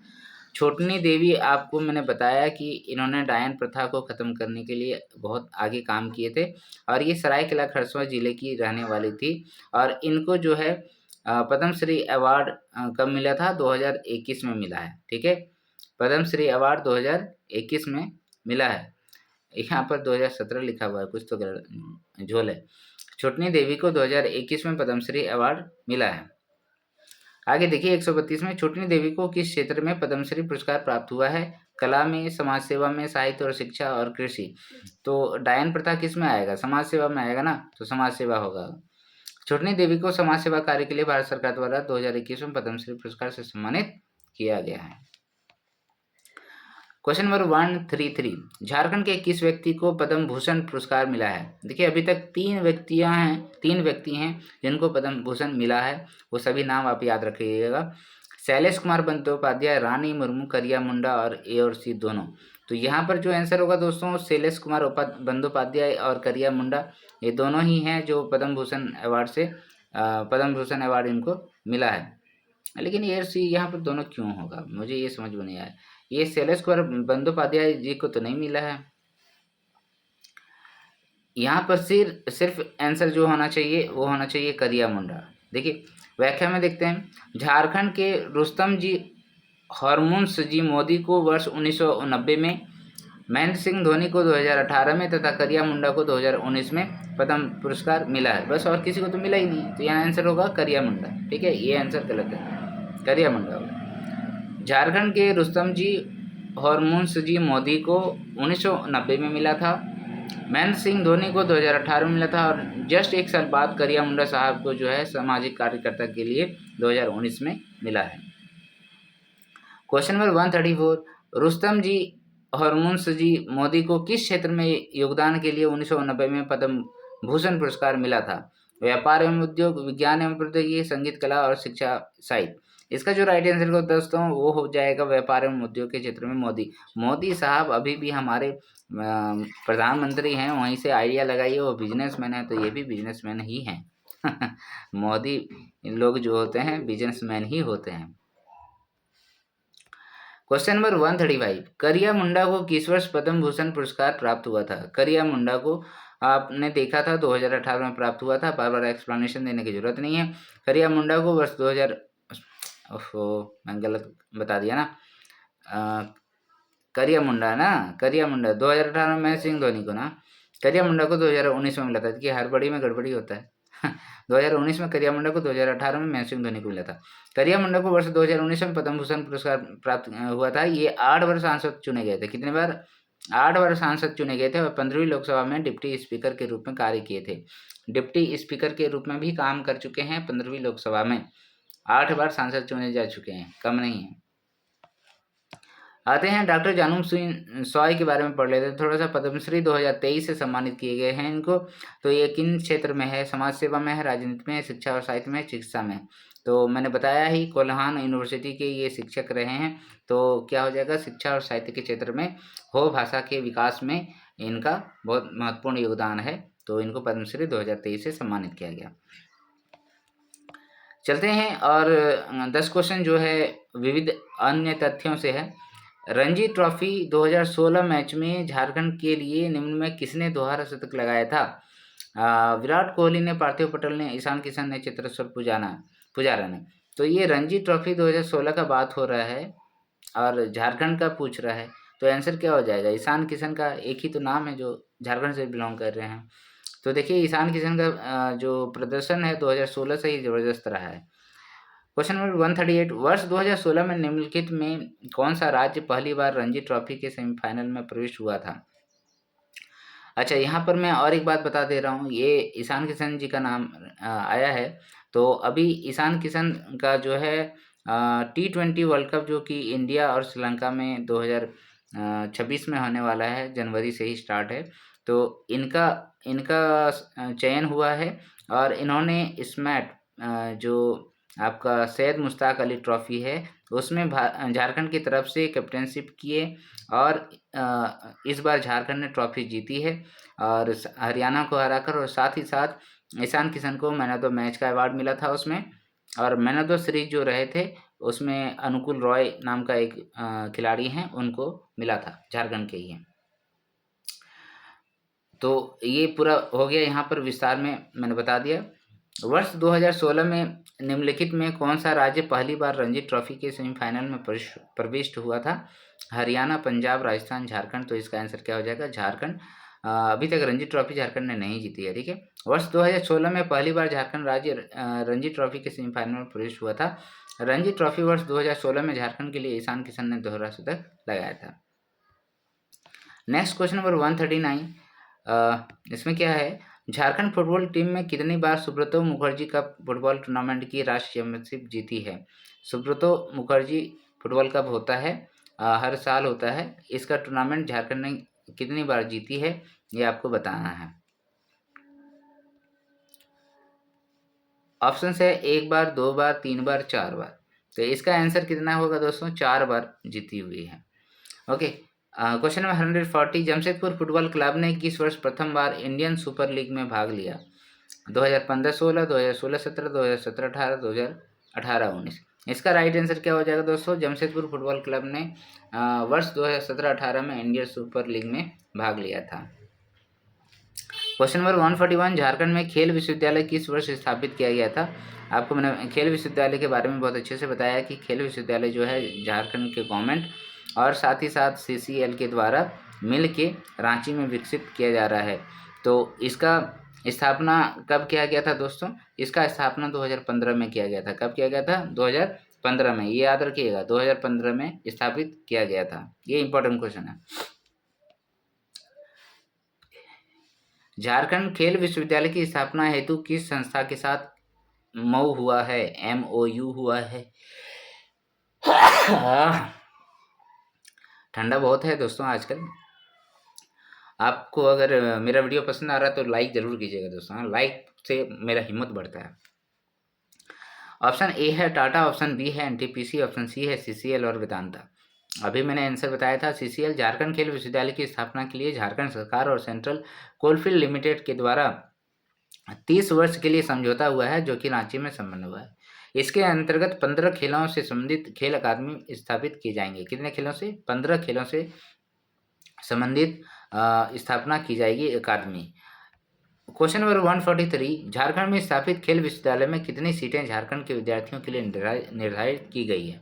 [SPEAKER 1] छोटनी देवी आपको मैंने बताया कि इन्होंने डायन प्रथा को ख़त्म करने के लिए बहुत आगे काम किए थे और ये सरायकेला खरसावां जिले की रहने वाली थी और इनको जो है पद्मश्री अवार्ड कब मिला था, 2021 में मिला है। ठीक है, पद्मश्री अवार्ड 2021 में मिला है। यहाँ पर 2017 लिखा हुआ है, कुछ तो झोल है। छोटनी देवी को 2021 में पद्मश्री अवार्ड मिला है। आगे देखिए 132 में, छोटनी देवी को किस क्षेत्र में पद्मश्री पुरस्कार प्राप्त हुआ है। कला में, समाज सेवा में, साहित्य और शिक्षा और कृषि। तो डायन प्रथा किस में आएगा, समाज सेवा में आएगा ना, तो समाज सेवा होगा। छोटनी देवी को समाज सेवा कार्य के लिए भारत सरकार द्वारा 2021 में पद्मश्री पुरस्कार से सम्मानित किया गया है। क्वेश्चन नंबर 133, झारखंड के किस व्यक्ति को पद्म भूषण पुरस्कार मिला है। देखिए अभी तक तीन व्यक्ति हैं जिनको पद्म भूषण मिला है, वो सभी नाम आप याद रखिएगा। शैलेश कुमार बंदोपाध्याय, रानी मुर्मू, करिया मुंडा और ए और सी दोनों। तो यहाँ पर जो आंसर होगा दोस्तों, शैलेश कुमार बंदोपाध्याय और करिया मुंडा, ये दोनों ही हैं जो पद्म भूषण अवार्ड इनको मिला है। लेकिन ए और सी यहाँ पर दोनों क्यों होगा, मुझे ये समझ में नहीं आया। ये शैलेश कुमार बंदोपाध्याय जी को तो नहीं मिला है। यहाँ पर सिर्फ आंसर जो होना चाहिए वो होना चाहिए करिया मुंडा। देखिए व्याख्या में देखते हैं, झारखंड के रुस्तम जी हरमुंस जी मोदी को वर्ष 1990 में महेंद्र सिंह धोनी को 2018 में तथा करिया मुंडा को 2019 में पद्म पुरस्कार मिला है। बस, और किसी को तो मिला ही नहीं, तो यहाँ आंसर होगा करिया मुंडा। ठीक है, ये आंसर गलत है, करिया मुंडा होगा। झारखंड के रुस्तम जी हरमुंस जी मोदी को 1990 में मिला था। महेंद्र सिंह धोनी को 2018 में मिला था, और जस्ट एक साल बाद करिया मुंडा साहब को जो है सामाजिक कार्यकर्ता के लिए 2019 में मिला है। क्वेश्चन नंबर 134, रुस्तम जी हरमुंस जी मोदी को किस क्षेत्र में योगदान के लिए 1990 में पद्म भूषण पुरस्कार मिला था? व्यापार एवं उद्योग, विज्ञान एवं प्रौद्योगिकी, संगीत कला और शिक्षा साहित्य। इसका जो राइट आंसर को दोस्तों वो हो जाएगा व्यापार एवं उद्योग के क्षेत्र में मोदी साहब अभी भी हमारे प्रधानमंत्री हैं। वहीं से आइडिया लगाइए, वो बिजनेसमैन है, तो ये भी बिजनेसमैन ही हैं। मोदी लोग जो होते हैं बिजनेसमैन ही होते हैं। क्वेश्चन नंबर 135, करिया मुंडा को किस वर्ष पद्म भूषण पुरस्कार प्राप्त हुआ था? करिया मुंडा को आपने देखा था 2018 में प्राप्त हुआ था, बार बार एक्सप्लेनेशन देने की जरूरत नहीं है। करिया मुंडा को वर्ष 2000 मैं गलत बता दिया ना, करिया मुंडा 2018 में सिंह धोनी को ना, करिया मुंडा को 2019 में मिला था, कि हर बड़ी में गड़बड़ी होता है। 2019 में करिया मुंडा को, 2018 में महेंद्र सिंह धोनी को मिला था। करिया मुंडा को वर्ष 2019 में पद्म भूषण पुरस्कार प्राप्त हुआ था। ये 8 बार सांसद चुने गए थे। कितने बार? 8 बार सांसद चुने गए थे, और 15वीं लोकसभा में डिप्टी स्पीकर के रूप में कार्य किए थे। डिप्टी स्पीकर के रूप में भी काम कर चुके हैं 15वीं लोकसभा में। 8 बार सांसद चुने जा चुके हैं, कम नहीं है। आते हैं डॉक्टर जानू सॉय के बारे में पढ़ लेते हैं थोड़ा सा। पद्मश्री 2023 से सम्मानित किए गए हैं इनको। तो ये किन क्षेत्र में है? समाज सेवा में है, राजनीति में है, शिक्षा और साहित्य में है, चिकित्सा में। तो मैंने बताया ही, कोल्हान यूनिवर्सिटी के ये शिक्षक रहे हैं। तो क्या हो जाएगा? शिक्षा और साहित्य के क्षेत्र में हो भाषा के विकास में इनका बहुत महत्वपूर्ण योगदान है। तो इनको पद्मश्री 2023 से सम्मानित किया गया। चलते हैं, और 10 क्वेश्चन जो है विविध अन्य तथ्यों से है। रणजी ट्रॉफी 2016 मैच में झारखंड के लिए निम्न में किसने दोहरा शतक लगाया था? विराट कोहली ने, पार्थिव पटेल ने, ईशान किशन ने, चेतेश्वर पुजारा ने। तो ये रणजी ट्रॉफी 2016 का बात हो रहा है और झारखंड का पूछ रहा है, तो आंसर क्या हो जाएगा? ईशान किशन का एक ही तो नाम है जो झारखंड से बिलोंग कर रहे हैं। तो देखिए, ईशान किशन का जो प्रदर्शन है 2016 से ही जबरदस्त रहा है। क्वेश्चन नंबर 138, वर्ष 2016 में निम्नलिखित में कौन सा राज्य पहली बार रणजी ट्रॉफी के सेमीफाइनल में प्रवेश हुआ था? अच्छा, यहाँ पर मैं और एक बात बता दे रहा हूँ, ये ईशान किशन जी का नाम आया है। तो अभी ईशान किशन का जो है T20 वर्ल्ड कप जो कि इंडिया और श्रीलंका में 2026 में होने वाला है, जनवरी से ही स्टार्ट है। तो इनका चयन हुआ है, और इन्होंने स्मैट जो आपका सैयद मुश्ताक अली ट्रॉफी है उसमें झारखंड की तरफ से कैप्टनशिप किए, और इस बार झारखंड ने ट्रॉफी जीती है और हरियाणा को हराकर। और साथ ही साथ ईशान किशन को मैन ऑफ द मैच का अवार्ड मिला था उसमें, और मैन ऑफ द सीरीज जो रहे थे उसमें अनुकूल रॉय नाम का एक खिलाड़ी हैं, उनको मिला था, झारखंड के ही हैं। तो ये पूरा हो गया, यहाँ पर विस्तार में मैंने बता दिया। वर्ष 2016 में निम्नलिखित में कौन सा राज्य पहली बार रणजी ट्रॉफी के सेमीफाइनल में प्रविष्ट हुआ था? हरियाणा, पंजाब, राजस्थान, झारखंड। तो इसका आंसर क्या हो जाएगा? झारखंड। अभी तक रणजी ट्रॉफी झारखंड ने नहीं जीती है। ठीक है, वर्ष 2016 में पहली बार झारखंड राज्य रणजी ट्रॉफी के सेमीफाइनल में प्रवेश हुआ था। रणजी ट्रॉफी वर्ष 2016 में झारखंड के लिए ईशान किशन ने दोहरा शतक लगाया था। नेक्स्ट क्वेश्चन नंबर 139, इसमें क्या है? झारखंड फुटबॉल टीम में कितनी बार Subroto Mukherjee cup football tournament की राष्ट्रीय चैंपियनशिप जीती है? सुब्रतो मुखर्जी फुटबॉल कप होता है, हर साल होता है। इसका टूर्नामेंट झारखंड ने कितनी बार जीती है, ये आपको बताना है। ऑप्शन है 1 बार, 2 बार, 3 बार, 4 बार। तो इसका आंसर कितना होगा दोस्तों? 4 बार जीती हुई है। Okay, question number 140, Jamshedpur football club ने किस वर्ष प्रथम बार इंडियन सुपर लीग में भाग लिया? 2015-16, 2016-17, 2017-18, 2018-19। इसका राइट आंसर क्या हो जाएगा दोस्तों? जमशेदपुर फुटबॉल क्लब ने वर्ष 2017-18 में इंडियन सुपर लीग में भाग लिया था। क्वेश्चन नंबर 141, झारखंड में खेल विश्वविद्यालय किस वर्ष स्थापित किया गया था? आपको मैंने खेल विश्वविद्यालय के बारे में बहुत अच्छे से बताया कि खेल विश्वविद्यालय जो है झारखंड के गवर्नमेंट और साथ ही साथ CCL के द्वारा मिल के रांची में विकसित किया जा रहा है। तो इसका स्थापना कब किया गया था दोस्तों? इसका स्थापना 2015 में किया गया था। कब किया गया था? 2015 में। ये याद रखिएगा, 2015 में स्थापित किया गया था। ये इंपॉर्टेंट क्वेश्चन है। झारखंड खेल विश्वविद्यालय की स्थापना हेतु किस संस्था के साथ मऊ हुआ है? MOU हुआ है। ठंडा बहुत है दोस्तों आजकल। आपको अगर मेरा वीडियो पसंद आ रहा है तो लाइक ज़रूर कीजिएगा दोस्तों। लाइक से मेरा हिम्मत बढ़ता है। ऑप्शन ए है टाटा, ऑप्शन बी है NTPC, ऑप्शन सी है CCL और वेदांता। अभी मैंने आंसर बताया था CCL। झारखंड खेल विश्वविद्यालय की स्थापना के लिए झारखंड सरकार और सेंट्रल कोलफील्ड लिमिटेड के द्वारा 30 वर्ष के लिए समझौता हुआ है, जो कि रांची में संपन्न हुआ है। इसके अंतर्गत 15 खेलों से संबंधित खेल अकादमी स्थापित किए जाएंगे। कितने खेलों से? 15 खेलों से संबंधित स्थापना की जाएगी अकादमी। क्वेश्चन नंबर 143, झारखंड में स्थापित खेल विश्वविद्यालय में कितनी सीटें झारखंड के विद्यार्थियों के लिए निर्धारित की गई है?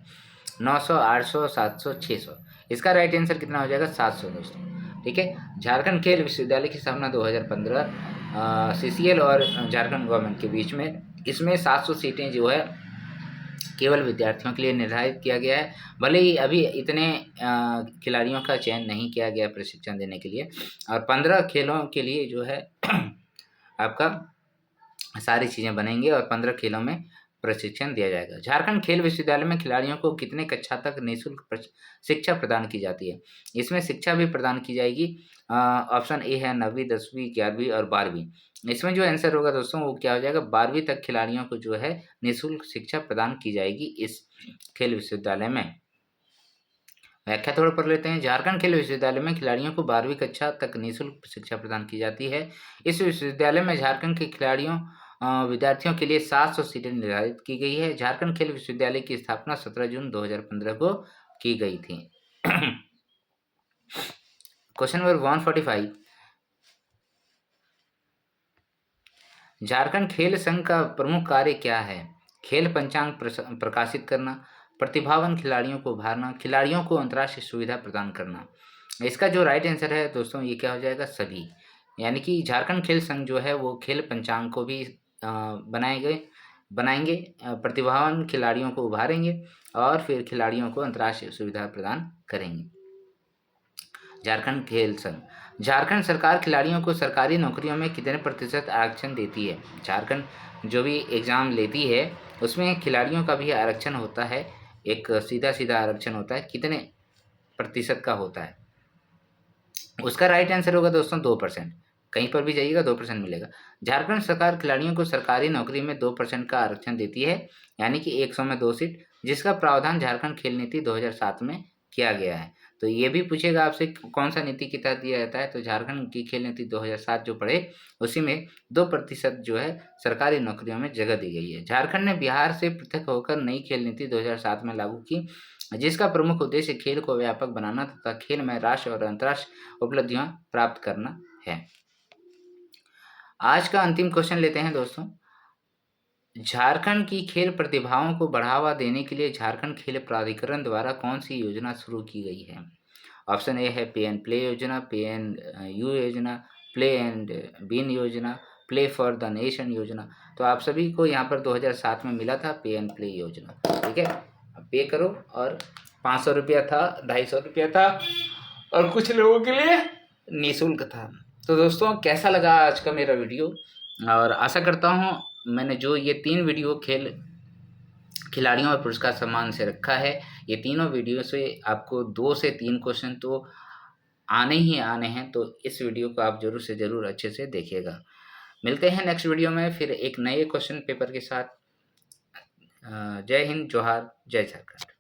[SPEAKER 1] 900, 800, 700, 600। इसका राइट आंसर कितना हो जाएगा? 700 दोस्तों। ठीक है। झारखंड खेल विश्वविद्यालय की स्थापना 2015 CCL और झारखंड गवर्नमेंट के बीच में। इसमें 700 सीटें जो है केवल विद्यार्थियों के लिए निर्धारित किया गया है। भले ही अभी इतने खिलाड़ियों का चयन नहीं किया गया प्रशिक्षण देने के लिए, और 15 खेलों के लिए जो है आपका सारी चीज़ें बनेंगी और 15 खेलों में प्रशिक्षण दिया जाएगा। झारखंड खेल विश्वविद्यालय में खिलाड़ियों को कितने कक्षा तक निःशुल्क शिक्षा प्रदान की जाती है? इसमें शिक्षा भी प्रदान की जाएगी। ऑप्शन ए है 9वीं, 10वीं, 11वीं और 12वीं। इसमें जो आंसर होगा दोस्तों वो क्या हो जाएगा? 12वीं तक खिलाड़ियों को जो है निःशुल्क शिक्षा प्रदान की जाएगी इस खेल विश्वविद्यालय में। व्याख्या थोड़ा पढ़ लेते हैं। झारखंड खेल विश्वविद्यालय में खिलाड़ियों को 12वीं कक्षा तक निःशुल्क शिक्षा प्रदान की जाती है। इस विश्वविद्यालय में झारखंड के खिलाड़ियों विद्यार्थियों के लिए 700 सीटें निर्धारित की गई है। झारखंड खेल विश्वविद्यालय की स्थापना 17 जून 2015 को की गई थी। क्वेश्चन नंबर 145, झारखंड खेल संघ का प्रमुख कार्य क्या है? खेल पंचांग प्रकाशित करना, प्रतिभावान खिलाड़ियों को उभारना, खिलाड़ियों को अंतर्राष्ट्रीय सुविधा प्रदान करना। इसका जो राइट आंसर है दोस्तों ये क्या हो जाएगा? सभी। यानी कि झारखंड खेल संघ जो है वो खेल पंचांग को भी बनाएंगे, प्रतिभावान खिलाड़ियों को उभारेंगे और फिर खिलाड़ियों को अंतर्राष्ट्रीय सुविधा प्रदान करेंगे। झारखंड खेल संघ। झारखंड सरकार खिलाड़ियों को सरकारी नौकरियों में कितने प्रतिशत आरक्षण देती है? झारखंड जो भी एग्ज़ाम लेती है उसमें खिलाड़ियों का भी आरक्षण होता है, एक सीधा आरक्षण होता है। कितने प्रतिशत का होता है? उसका राइट आंसर होगा दोस्तों 2%। कहीं पर भी जाइएगा 2% मिलेगा। झारखंड सरकार खिलाड़ियों को सरकारी नौकरी में 2% का आरक्षण देती है, यानी कि 100 में 2 सीट, जिसका प्रावधान झारखंड खेल नीति 2007 में किया गया है। तो ये भी पूछेगा आपसे कौन सा नीति के तहत दिया जाता है? तो झारखंड की खेल नीति 2007 जो पढ़े उसी में 2% जो है सरकारी नौकरियों में जगह दी गई है। झारखंड ने बिहार से पृथक होकर नई खेल नीति 2007 में लागू की, जिसका प्रमुख उद्देश्य खेल को व्यापक बनाना तथा खेल में राष्ट्रीय और अंतर्राष्ट्रीय उपलब्धियां प्राप्त करना है। आज का अंतिम क्वेश्चन लेते हैं दोस्तों। झारखंड की खेल प्रतिभाओं को बढ़ावा देने के लिए झारखंड खेल प्राधिकरण द्वारा कौन सी योजना शुरू की गई है? ऑप्शन ए है पे एंड प्ले योजना, पे एंड यू योजना, प्ले एंड विन योजना, प्ले फॉर द नेशन योजना। तो आप सभी को यहाँ पर 2007 में मिला था पे एंड प्ले योजना। ठीक है, पे करो और 500 रुपया था, 250 रुपया था और कुछ लोगों के लिए निःशुल्क था। तो दोस्तों कैसा लगा आज का मेरा वीडियो? और आशा करता हूँ मैंने जो ये 3 वीडियो खिलाड़ियों और पुरस्कार सम्मान से रखा है, ये तीनों वीडियो से आपको 2 से 3 क्वेश्चन तो आने ही आने हैं। तो इस वीडियो को आप ज़रूर से ज़रूर अच्छे से देखिएगा। मिलते हैं नेक्स्ट वीडियो में फिर एक नए क्वेश्चन पेपर के साथ। जय हिंद, जोहार, जय झारखंड।